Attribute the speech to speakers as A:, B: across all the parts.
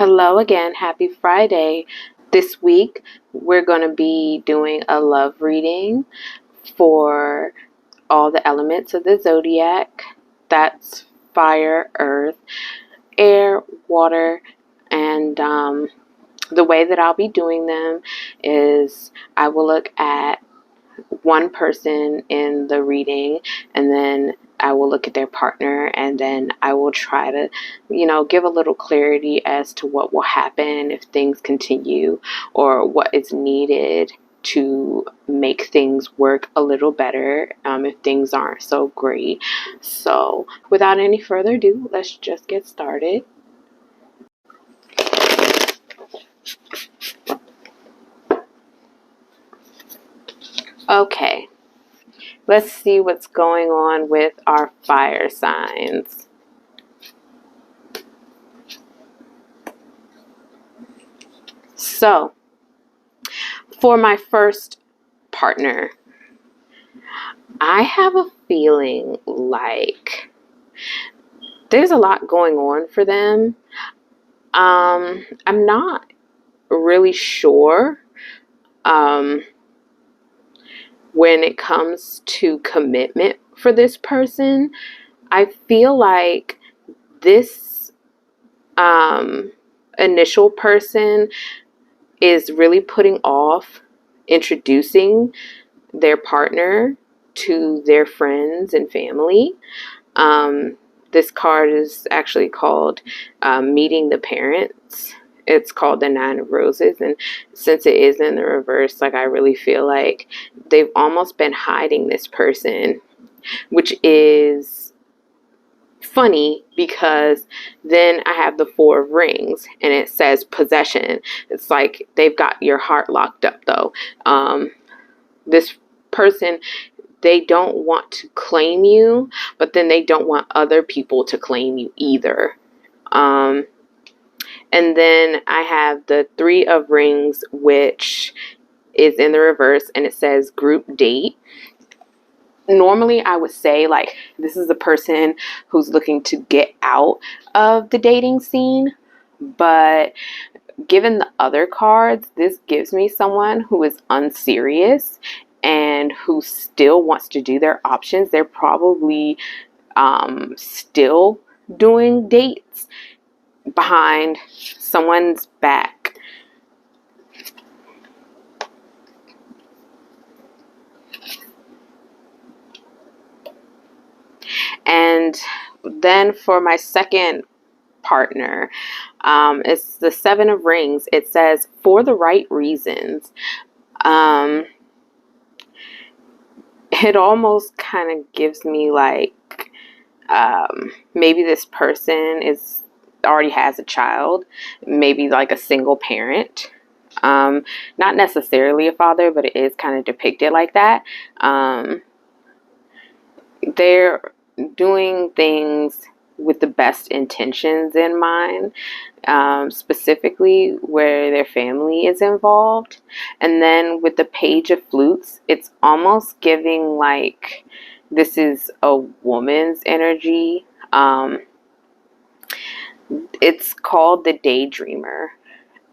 A: Hello again. Happy Friday. This week, we're going to be doing a love reading for all the elements of the zodiac. That's fire, earth, air, water, and the way that I'll be doing them is I will look at one person in the reading, and then I will look at their partner, and then I will try to, give a little clarity as to what will happen if things continue or what is needed to make things work a little better if things aren't so great. So, without any further ado, let's just get started. Okay, let's see what's going on with our fire signs. So, for my first partner, I have a feeling like there's a lot going on for them. I'm not really sure when it comes to commitment for this person. I feel like this initial person is really putting off introducing their partner to their friends and family. This card is actually called Meeting the Parents. It's called the Nine of Roses, and since it is in the reverse, I really feel like they've almost been hiding this person, which is funny because then I have the Four of Rings and it says possession. It's like they've got your heart locked up though. This person, they don't want to claim you, but then they don't want other people to claim you either. And then I have the Three of Rings, which is in the reverse, and it says group date. Normally, I would say this is a person who's looking to get out of the dating scene, but given the other cards, this gives me someone who is unserious and who still wants to do their options. They're probably still doing dates behind someone's back. And then for my second partner, it's the Seven of Rings. It says for the right reasons. It almost kind of gives me maybe this person already has a child, maybe a single parent. Not necessarily a father, but it is kind of depicted like that. They're doing things with the best intentions in mind, specifically where their family is involved. And then with the Page of Flutes, it's almost giving this is a woman's energy. It's called the Daydreamer.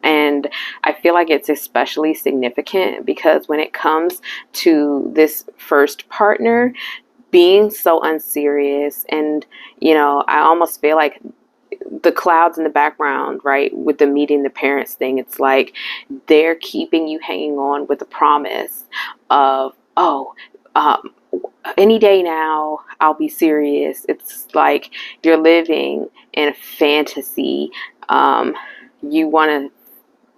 A: And I feel like it's especially significant because when it comes to this first partner being so unserious, and I almost feel like the clouds in the background, right, with the meeting the parents thing, it's like they're keeping you hanging on with the promise of, any day now I'll be serious. It's like you're living in a fantasy. You want to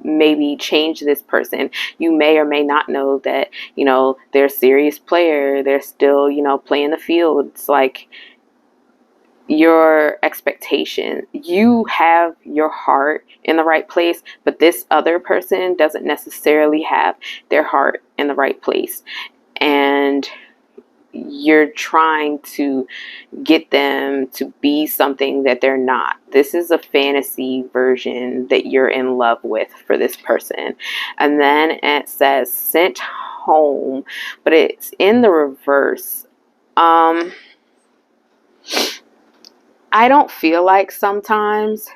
A: maybe change this person. You may or may not know that, they're a serious player. They're still, playing the field. It's like your expectation. You have your heart in the right place, but this other person doesn't necessarily have their heart in the right place. And you're trying to get them to be something that they're not. This is a fantasy version that you're in love with for this person. And then it says sent home, but it's in the reverse. I don't feel like sometimes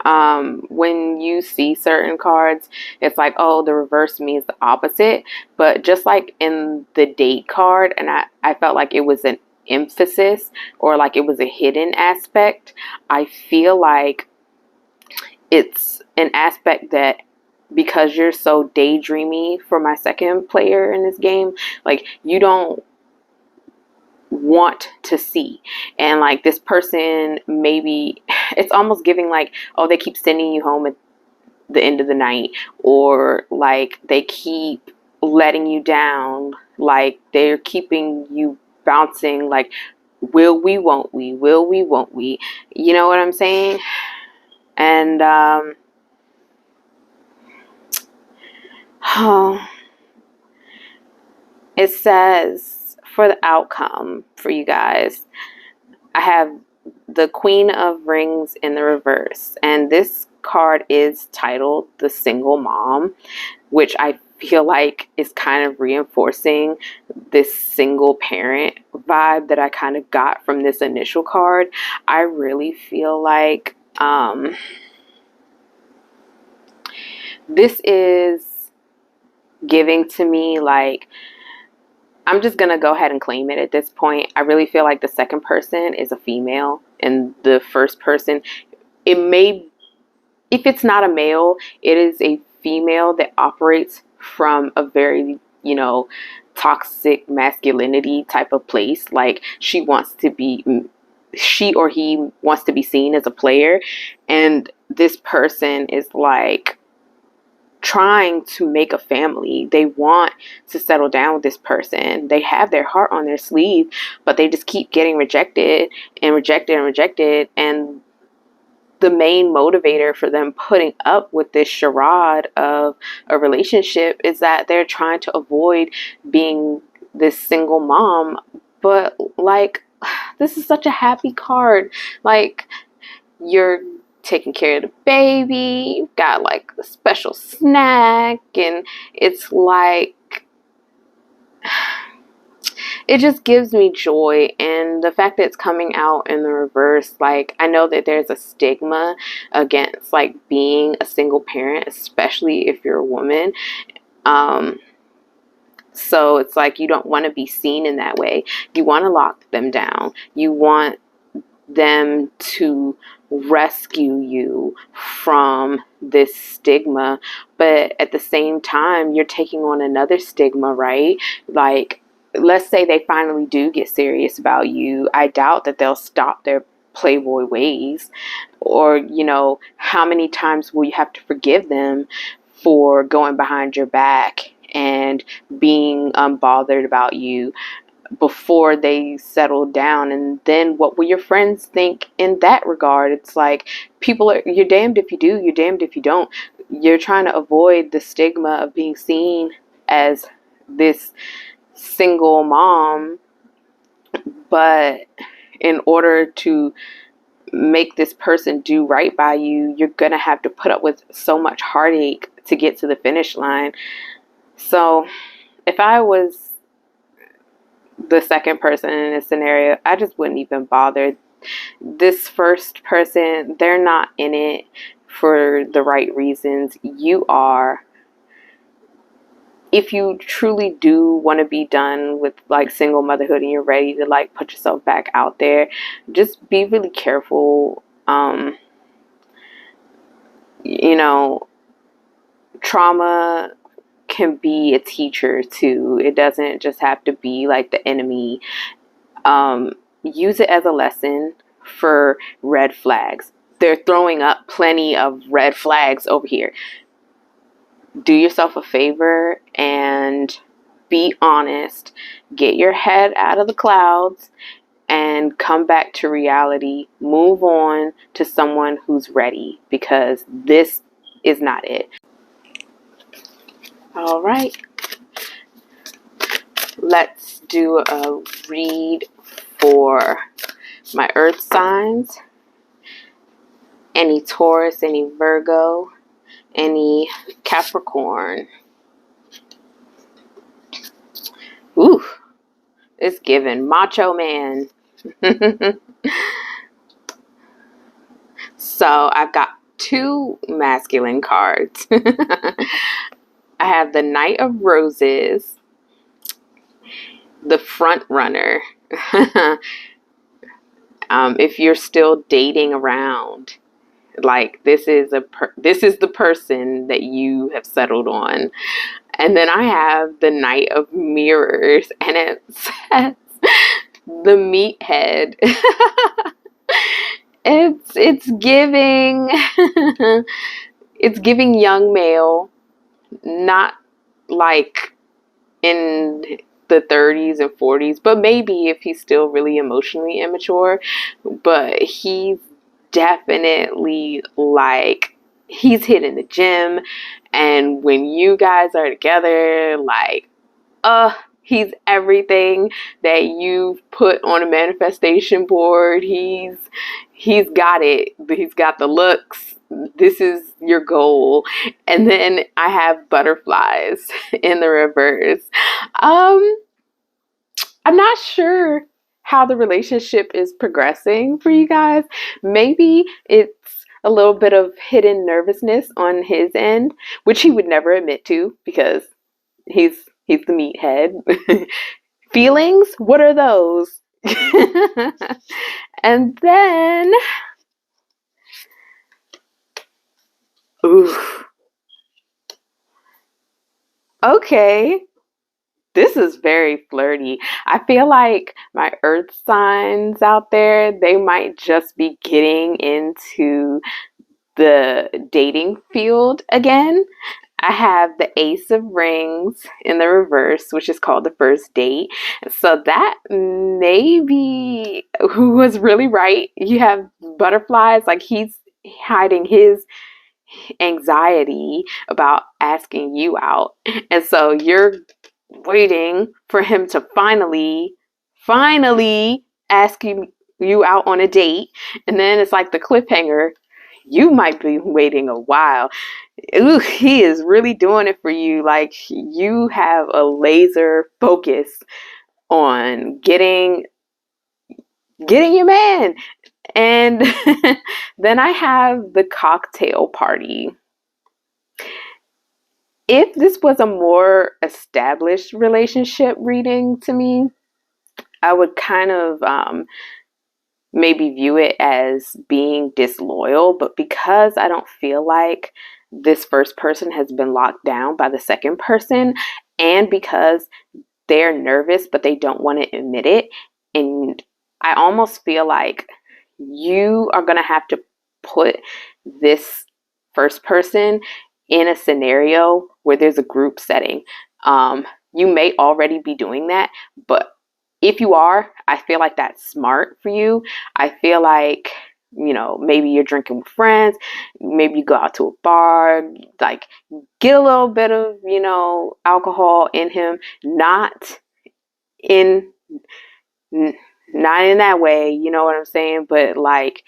A: When you see certain cards, it's like, oh, the reverse means the opposite. But just like in the date card, and I felt like it was an emphasis, or like it was a hidden aspect. I feel like it's an aspect that, because you're so daydreamy for my second player in this game, like you don't want to see. And like this person, maybe it's almost giving like, oh, they keep sending you home at the end of the night, or like they keep letting you down, like they're keeping you bouncing, like will we, won't we, will we, won't we, you know what I'm saying? And it says for the outcome for you guys, I have the Queen of Rings in the reverse, and this card is titled the Single Mom, which I feel like is kind of reinforcing this single parent vibe that I kind of got from this initial card. I really feel like this is giving to me like, I'm just going to go ahead and claim it at this point. I really feel like the second person is a female, and the first person, it may, if it's not a male, it is a female that operates from a very, toxic masculinity type of place. Like she or he wants to be seen as a player. And this person is like trying to make a family. They want to settle down with this person. They have their heart on their sleeve, but they just keep getting rejected and rejected and rejected. And the main motivator for them putting up with this charade of a relationship is that they're trying to avoid being this single mom. But like, this is such a happy card. Like, you're taking care of the baby, you've got like a special snack, and it's like, it just gives me joy. And the fact that it's coming out in the reverse, like I know that there's a stigma against like being a single parent, especially if you're a woman. So it's like you don't want to be seen in that way. You want to lock them down. You want them to rescue you from this stigma, but at the same time you're taking on another stigma, right? Like, let's say they finally do get serious about you. I doubt that they'll stop their playboy ways. Or how many times will you have to forgive them for going behind your back and being unbothered about you before they settle down? And then what will your friends think in that regard? It's like, you're damned if you do, you're damned if you don't. You're trying to avoid the stigma of being seen as this single mom, but in order to make this person do right by you, you're gonna have to put up with so much heartache to get to the finish line. So if I was the second person in this scenario, I just wouldn't even bother. This first person, they're not in it for the right reasons. You are. If you truly do want to be done with like single motherhood and you're ready to like put yourself back out there, just be really careful. Trauma can be a teacher too. It doesn't just have to be like the enemy. Use it as a lesson for red flags. They're throwing up plenty of red flags over here. Do yourself a favor and be honest. Get your head out of the clouds and come back to reality. Move on to someone who's ready, because this is not it. All right. Let's do a read for my earth signs. Any Taurus, any Virgo, any Capricorn. Ooh, it's giving macho man. So I've got two masculine cards. I have the Knight of Roses, the Front Runner. If you're still dating around, like this is the person that you have settled on. And then I have the Knight of Mirrors, and it says the meathead. It's giving it's giving young male, not like in the 30s and 40s, but maybe if he's still really emotionally immature, but he's definitely like he's hitting the gym, and when you guys are together, like he's everything that you've put on a manifestation board. He's got it. He's got the looks. This is your goal. And then I have butterflies in the reverse. I'm not sure how the relationship is progressing for you guys. Maybe it's a little bit of hidden nervousness on his end, which he would never admit to because he's the meathead. Feelings? What are those? And then, oof. Okay. This is very flirty. I feel like my earth signs out there, they might just be getting into the dating field again. I have the Ace of Rings in the reverse, which is called the first date. So that maybe was really right. You have butterflies, like he's hiding his anxiety about asking you out. And so you're waiting for him to finally ask you out on a date. And then it's like the cliffhanger. You might be waiting a while. Ooh, he is really doing it for you. Like you have a laser focus on getting your man. And then I have the cocktail party. If this was a more established relationship reading to me, I would kind of maybe view it as being disloyal. But because I don't feel like this first person has been locked down by the second person, and because they're nervous but they don't want to admit it, and I almost feel like you are going to have to put this first person in a scenario where there's a group setting. You may already be doing that, but if you are, I feel like that's smart for you. I feel like, maybe you're drinking with friends, maybe you go out to a bar, like get a little bit of, alcohol in him, not in that way, you know what I'm saying? But like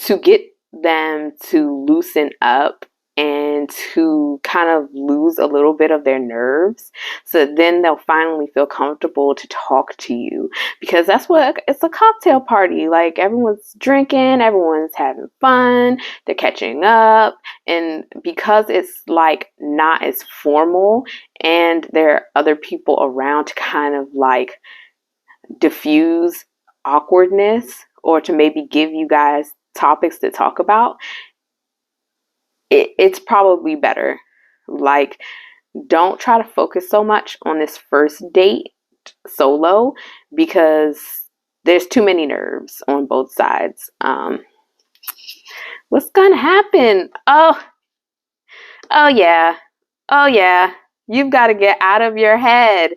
A: to get them to loosen up and to kind of lose a little bit of their nerves, so then they'll finally feel comfortable to talk to you, because that's what it's a cocktail party. Like everyone's drinking, everyone's having fun, they're catching up, and because it's like not as formal and there are other people around to kind of like diffuse awkwardness or to maybe give you guys topics to talk about, it's probably better. Like, don't try to focus so much on this first date solo, because there's too many nerves on both sides. What's gonna happen? Oh yeah, you've got to get out of your head.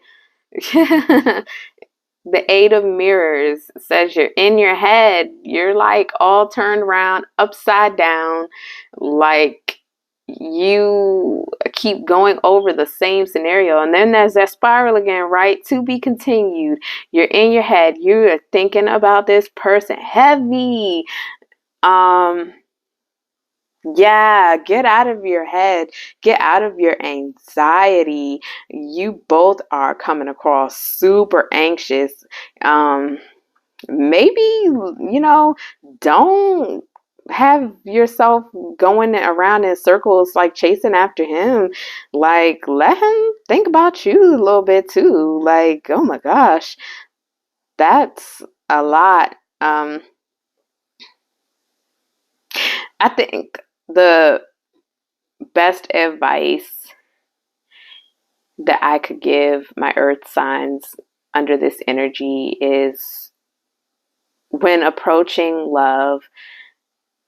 A: The Eight of Mirrors says you're in your head. You're like all turned around, upside down. Like you keep going over the same scenario. And then there's that spiral again, right? To be continued. You're in your head. You're thinking about this person heavy. Yeah, get out of your head. Get out of your anxiety. You both are coming across super anxious. Maybe, don't have yourself going around in circles, like chasing after him. Like, let him think about you a little bit too. Like, oh my gosh, that's a lot. I think the best advice that I could give my earth signs under this energy is, when approaching love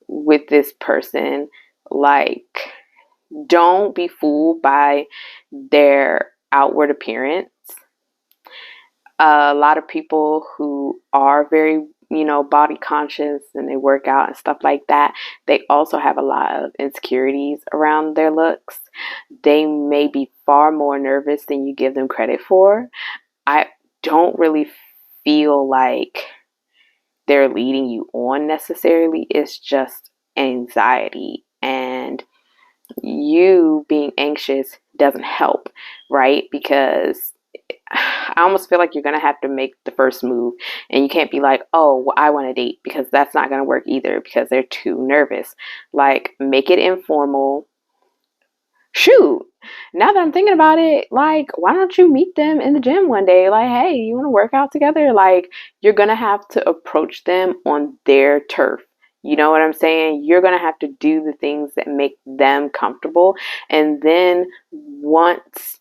A: with this person, like, don't be fooled by their outward appearance. A lot of people who are very, body conscious and they work out and stuff like that, they also have a lot of insecurities around their looks. They may be far more nervous than you give them credit for. I don't really feel like they're leading you on necessarily. It's just anxiety, and you being anxious doesn't help, right? Because I almost feel like you're going to have to make the first move, and you can't be like, oh, well, I want to date, because that's not going to work either, because they're too nervous. Like, make it informal. Shoot, now that I'm thinking about it, like, why don't you meet them in the gym one day? Like, hey, you want to work out together? Like, you're going to have to approach them on their turf. You know what I'm saying? You're going to have to do the things that make them comfortable. And then once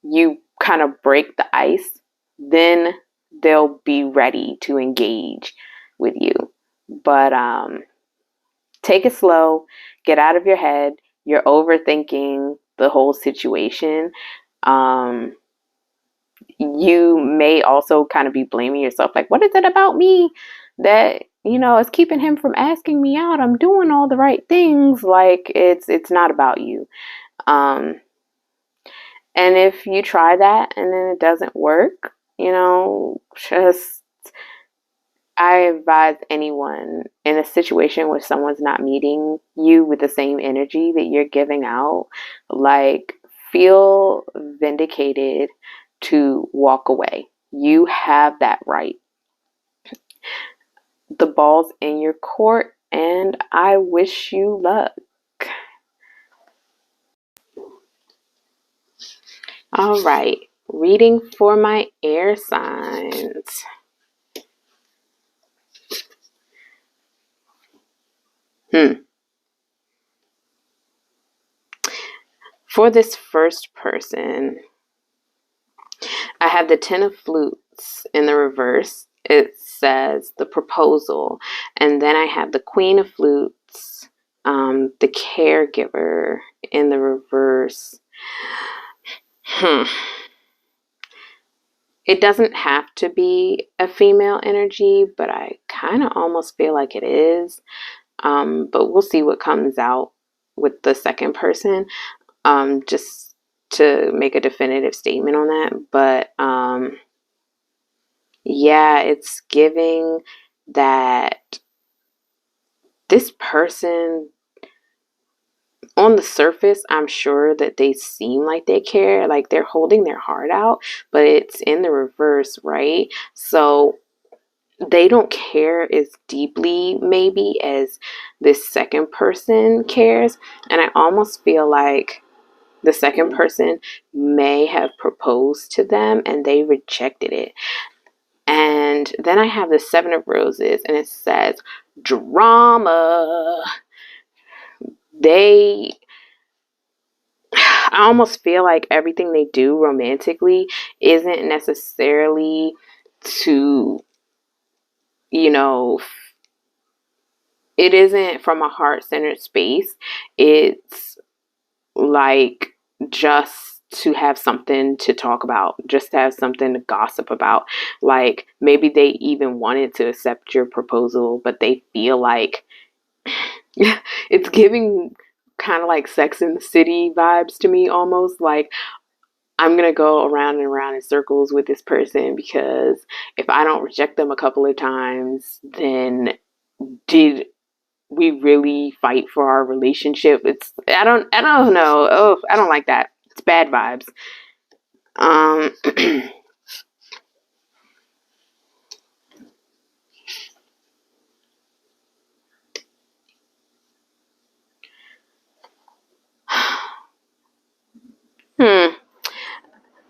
A: you kind of break the ice, then they'll be ready to engage with you. But take it slow, get out of your head. You're overthinking the whole situation. You may also kind of be blaming yourself, like, what is it about me that, is keeping him from asking me out? I'm doing all the right things. Like, it's not about you. And if you try that and then it doesn't work, just, I advise anyone in a situation where someone's not meeting you with the same energy that you're giving out, like, feel vindicated to walk away. You have that right. The ball's in your court, and I wish you luck. All right, reading for my air signs. For this first person, I have the Ten of Flutes in the reverse. It says the proposal. And then I have the Queen of Flutes, the caregiver in the reverse. It doesn't have to be a female energy, but I kind of almost feel like it is. But we'll see what comes out with the second person, just to make a definitive statement on that. But yeah, it's giving that this person, on the surface, I'm sure that they seem like they care, like they're holding their heart out, but it's in the reverse, right? So they don't care as deeply maybe as this second person cares. And I almost feel like the second person may have proposed to them and they rejected it. And then I have the Seven of Roses, and it says drama. I almost feel like everything they do romantically isn't necessarily to, it isn't from a heart-centered space. It's like just to have something to talk about, just to have something to gossip about. Like, maybe they even wanted to accept your proposal, but they feel like it's giving kind of like Sex in the City vibes to me, almost like, I'm going to go around and around in circles with this person, because if I don't reject them a couple of times, then did we really fight for our relationship? I don't know. Oh, I don't like that. It's bad vibes. Hmm.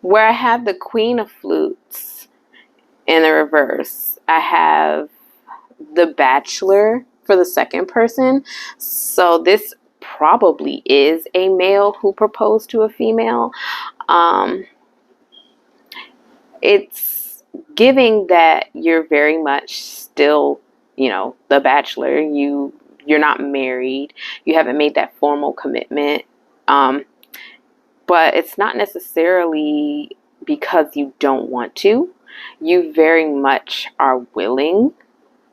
A: Where I have the Queen of Flutes in the reverse, I have the Bachelor for the second person. So this probably is a male who proposed to a female. Um, it's giving that you're very much still, the bachelor. You're not married. You haven't made that formal commitment. Um, but it's not necessarily because you don't want to. You very much are willing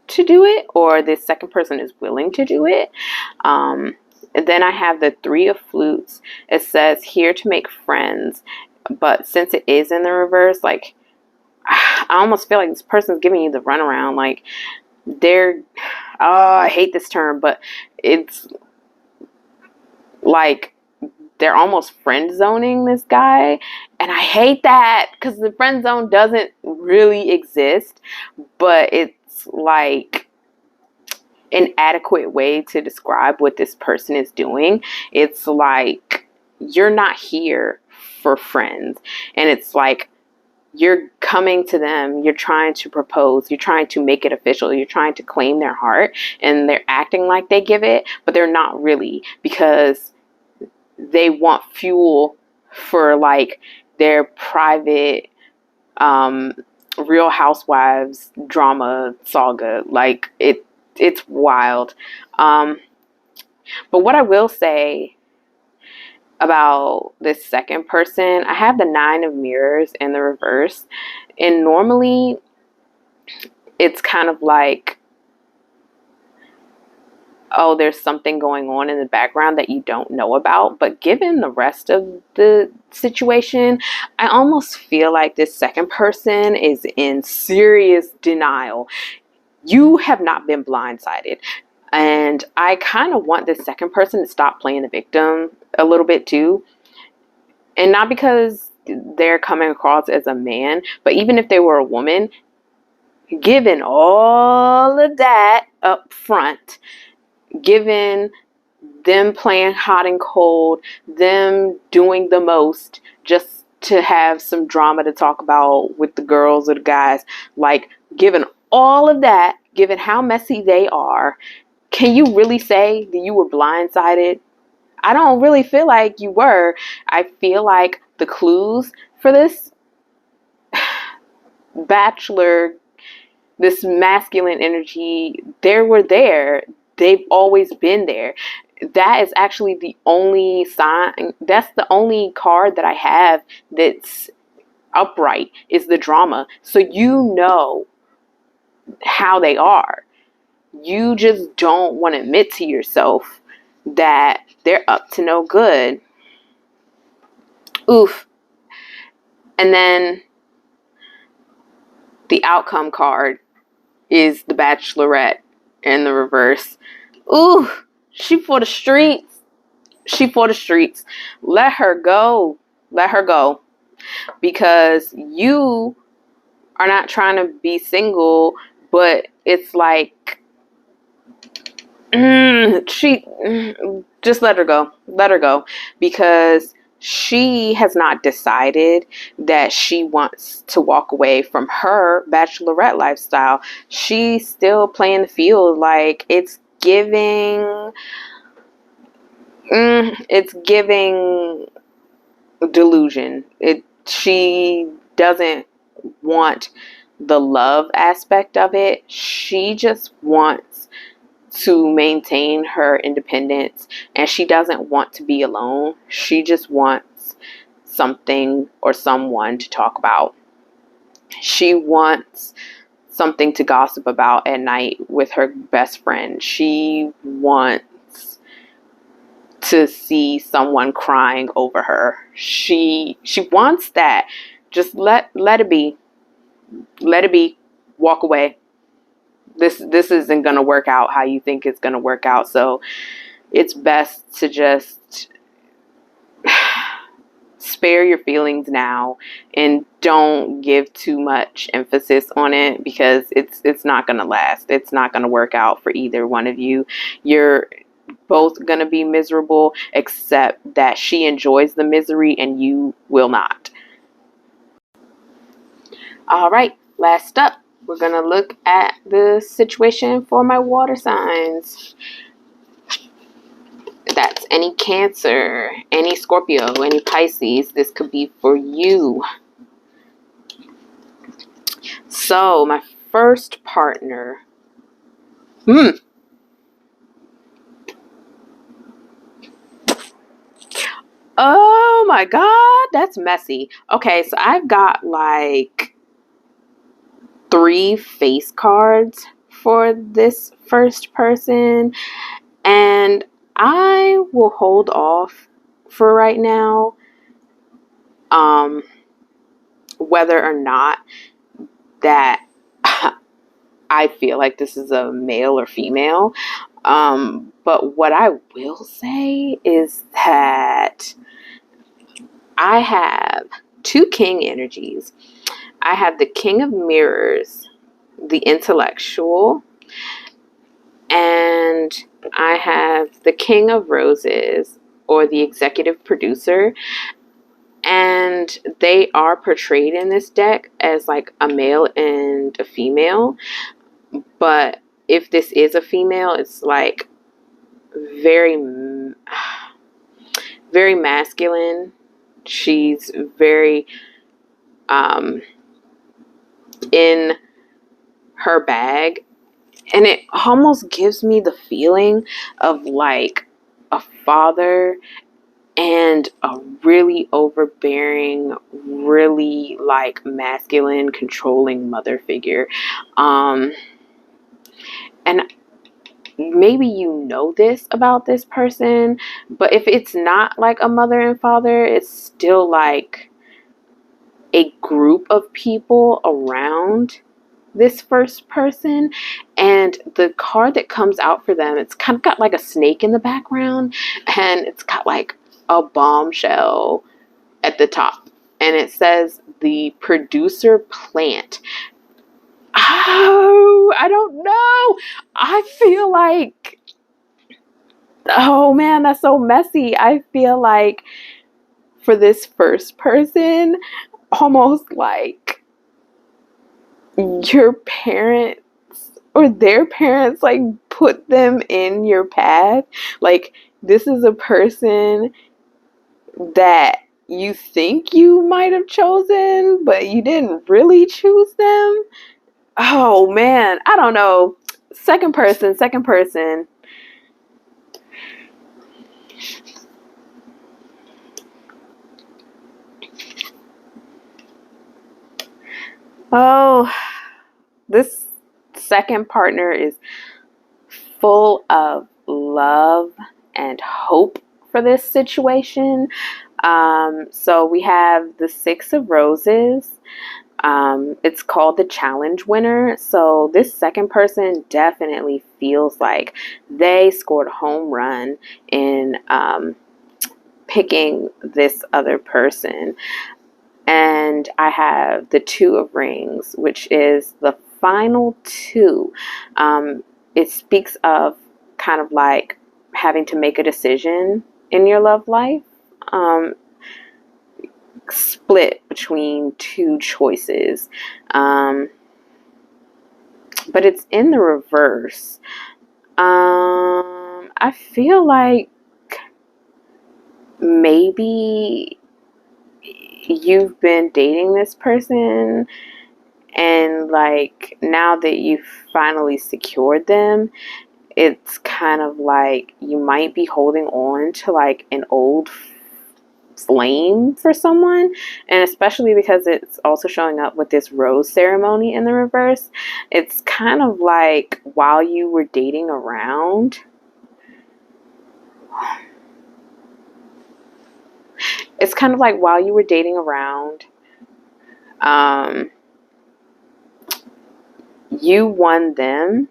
A: to do it, or the second person is willing to do it. And then I have the Three of Flutes. It says here to make friends, but since it is in the reverse, like, I almost feel like this person's giving you the runaround. Like, they're, I hate this term, but it's like they're almost friend zoning this guy. And I hate that because the friend zone doesn't really exist, but it's like an adequate way to describe what this person is doing. It's like you're not here for friends. And it's like you're coming to them, you're trying to propose, you're trying to make it official, you're trying to claim their heart, and they're acting like they give it, but they're not really, because they want fuel for like their private Real Housewives drama saga. Like it's wild. But what I will say about this second person, I have the Nine of Mirrors in the reverse. And normally it's kind of like, oh, there's something going on in the background that you don't know about. But given the rest of the situation, I almost feel like this second person is in serious denial. You have not been blindsided. And I kind of want this second person to stop playing the victim a little bit too. And not because they're coming across as a man, but even if they were a woman, given all of that up front, given them playing hot and cold, them doing the most just to have some drama to talk about with the girls or the guys, like, given all of that, given how messy they are, can you really say that you were blindsided? I don't really feel like you were. I feel like the clues for this bachelor, this masculine energy, they were there. They've always been there. That is actually the only sign. That's the only card that I have that's upright, is the drama. So you know how they are. You just don't want to admit to yourself that they're up to no good. Oof. And then the outcome card is the Bachelorette in the reverse. Ooh, she for the streets. She for the streets. Let her go. Let her go. Because you are not trying to be single, but it's like, just let her go. Let her go. Because she has not decided that she wants to walk away from her bachelorette lifestyle. She's still playing the field. Like, it's giving delusion. She doesn't want the love aspect of it. She just wants to maintain her independence, and she doesn't want to be alone. She just wants something or someone to talk about. She wants something to gossip about at night with her best friend. She wants to see someone crying over her. She wants that. Just let it be. Let it be. Walk away. This isn't going to work out how you think it's going to work out. So it's best to just spare your feelings now and don't give too much emphasis on it, because it's not going to last. It's not going to work out for either one of you. You're both going to be miserable, except that she enjoys the misery and you will not. All right, last up, we're going to look at the situation for my water signs. That's any Cancer, any Scorpio, any Pisces. This could be for you. So, my first partner. Oh my God, that's messy. Okay, so I've got like 3 face cards for this first person, and I will hold off for right now, whether or not that I feel like this is a male or female. But what I will say is that I have 2 king energies. I have the King of Mirrors, the intellectual, and I have the King of Roses, or the executive producer. And they are portrayed in this deck as like a male and a female. But if this is a female, it's like very, very masculine. She's very in her bag. And it almost gives me the feeling of like a father and a really overbearing, really like masculine, controlling mother figure. And maybe you know this about this person, but if it's not like a mother and father, it's still like a group of people around this first person. And the card that comes out for them, it's kind of got like a snake in the background, and it's got like a bombshell at the top, and it says the producer plant. Oh, I don't know. I feel like, oh man, that's so messy. I feel like for this first person, almost like your parents or their parents like put them in your path. Like, this is a person that you think you might have chosen, but you didn't really choose them. Oh man, I don't know. Second person. Oh, this second partner is full of love and hope for this situation. So we have the 6 of Roses. It's called the challenge winner. So this second person definitely feels like they scored a home run in picking this other person. And I have the 2 of Rings, which is the final 2. It speaks of kind of like having to make a decision in your love life, split between 2 choices. But it's in the reverse. I feel like maybe you've been dating this person, and like now that you've finally secured them, it's kind of like you might be holding on to like an old flame for someone. And especially because it's also showing up with this rose ceremony in the reverse, it's kind of like while you were dating around, you won them,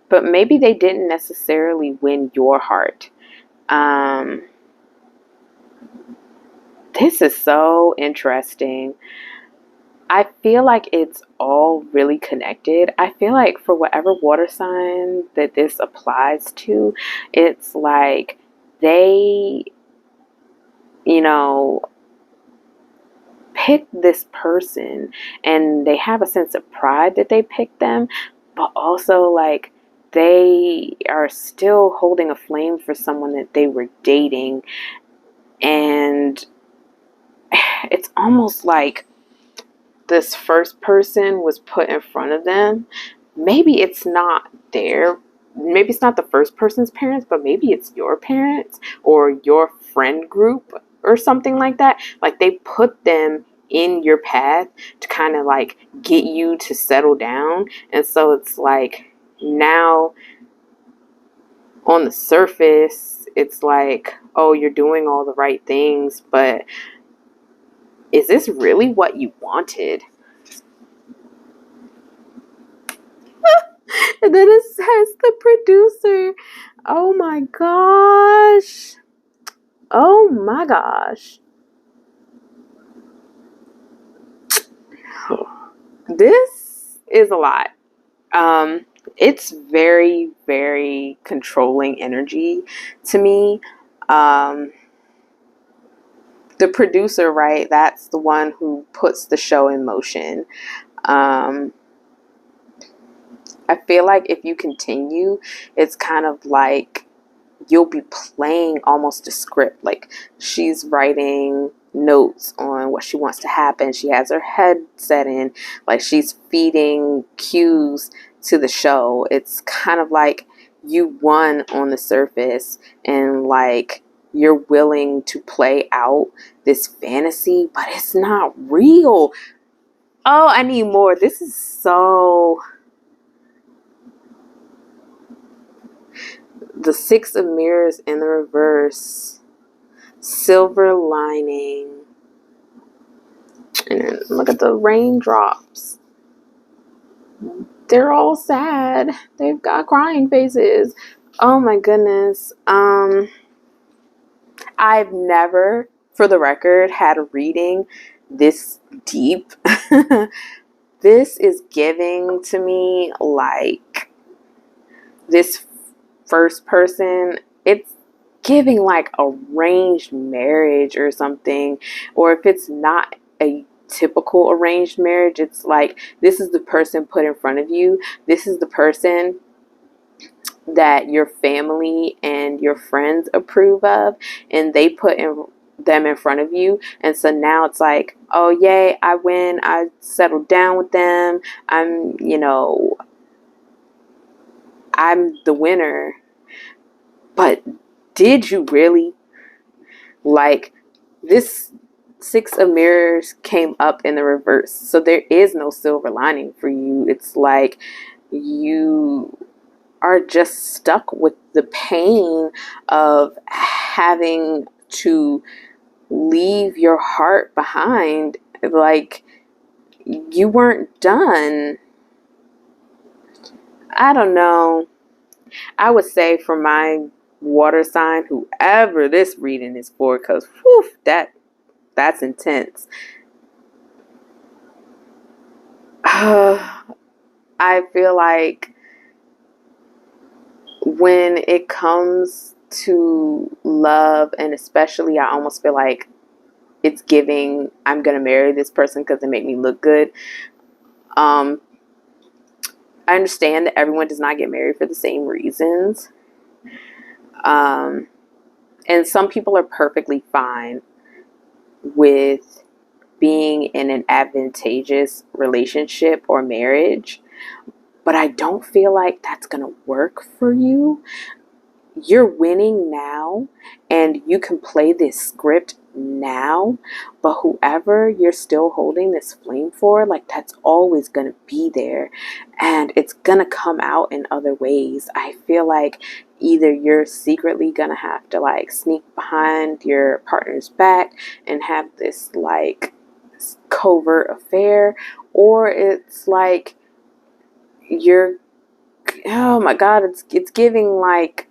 A: but maybe they didn't necessarily win your heart. This is so interesting. I feel like it's all really connected. I feel like for whatever water sign that this applies to, it's like they, you know, pick this person and they have a sense of pride that they picked them, but also like they are still holding a flame for someone that they were dating. And it's almost like this first person was put in front of them. Maybe it's not maybe it's not the first person's parents, but maybe it's your parents or your friend group or something like that. Like they put them in your path to kind of like get you to settle down. And so it's like now on the surface, it's like, oh, you're doing all the right things, but is this really what you wanted? And then it says the producer. Oh my gosh. Oh my gosh. This is a lot. It's very, very controlling energy to me. Um, the producer, right? That's the one who puts the show in motion. Um, I feel like if you continue, it's kind of like you'll be playing almost a script. Like she's writing notes on what she wants to happen. She has her headset in, like she's feeding cues to the show. It's kind of like you won on the surface and like you're willing to play out this fantasy, but it's not real. Oh, I need more. This is so... The Six of Mirrors in the reverse. Silver lining. And then look at the raindrops. They're all sad. They've got crying faces. Oh my goodness. I've never, for the record, had a reading this deep. This is giving to me like this first person. It's giving like arranged marriage or something. Or if it's not a typical arranged marriage, it's like this is the person put in front of you. This is the person that your family and your friends approve of, and they put them in front of you. And so now it's like, oh yay, I win, I settled down with them, I'm the winner. But did you really? Like, this Six of Mirrors came up in the reverse, so there is no silver lining for you. It's like you are just stuck with the pain of having to leave your heart behind. Like, you weren't done. I don't know. I would say for my water sign, whoever this reading is for, because that's intense. I feel like when it comes to love, and especially I almost feel like it's giving, I'm gonna marry this person because they make me look good. I understand that everyone does not get married for the same reasons. And some people are perfectly fine with being in an advantageous relationship or marriage, but I don't feel like that's gonna work for you. You're winning now, and you can play this script now, but whoever you're still holding this flame for, like, that's always gonna be there, and it's gonna come out in other ways. I feel like either you're secretly gonna have to like sneak behind your partner's back and have this like covert affair, or it's like you're, oh my god, it's giving like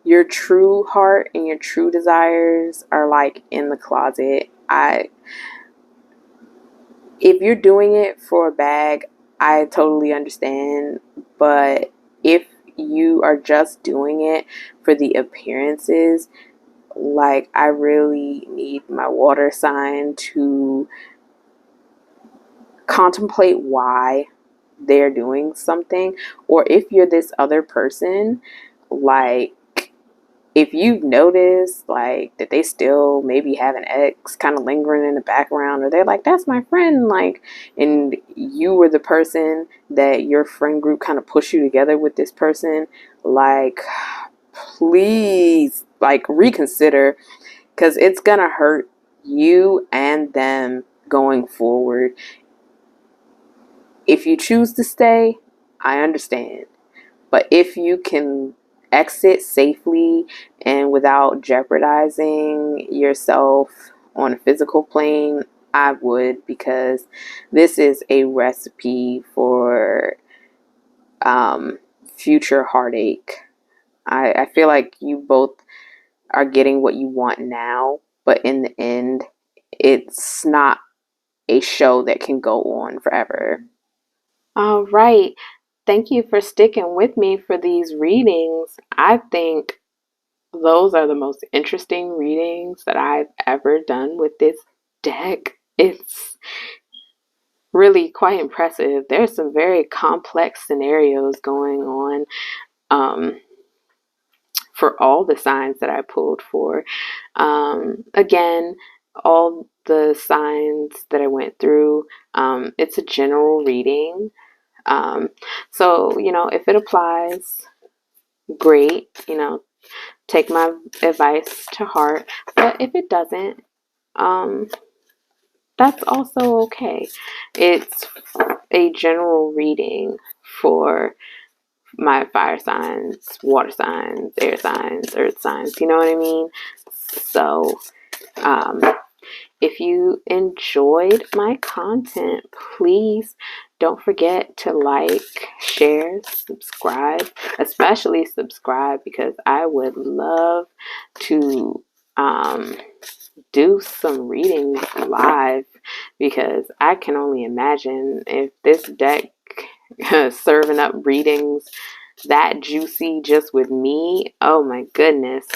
A: your true heart and your true desires are like in the closet. if you're doing it for a bag, I totally understand. But if you are just doing it for the appearances, like, I really need my water sign to contemplate why they're doing something. Or if you're this other person, like, if you've noticed, like, that they still maybe have an ex kind of lingering in the background, or they're like, that's my friend, like, and you were the person that your friend group kind of pushed you together with this person, like, please, like, reconsider, because it's gonna hurt you and them going forward. If you choose to stay, I understand. But if you can exit safely and without jeopardizing yourself on a physical plane, I would, because this is a recipe for future heartache. I feel like you both are getting what you want now, but in the end, it's not a show that can go on forever. All right. Thank you for sticking with me for these readings. I think those are the most interesting readings that I've ever done with this deck. It's really quite impressive. There's some very complex scenarios going on for all the signs that I pulled for. Again, all the signs that I went through, it's a general reading. So, if it applies, great, take my advice to heart. But if it doesn't, that's also okay. It's a general reading for my fire signs, water signs, air signs, earth signs. You know what I mean? So, um, if you enjoyed my content, please don't forget to like, share, subscribe, especially subscribe, because I would love to do some readings live, because I can only imagine if this deck serving up readings that juicy just with me. Oh my goodness.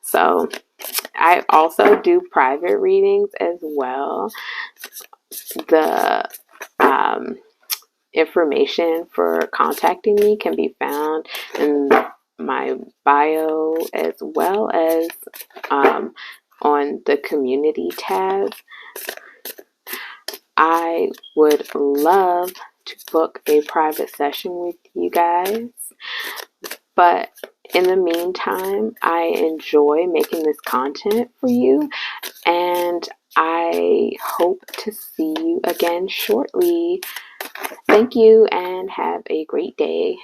A: So I also do private readings as well. The information for contacting me can be found in my bio, as well as on the community tab. I would love to book a private session with you guys. But in the meantime, I enjoy making this content for you, and I hope to see you again shortly. Thank you and have a great day.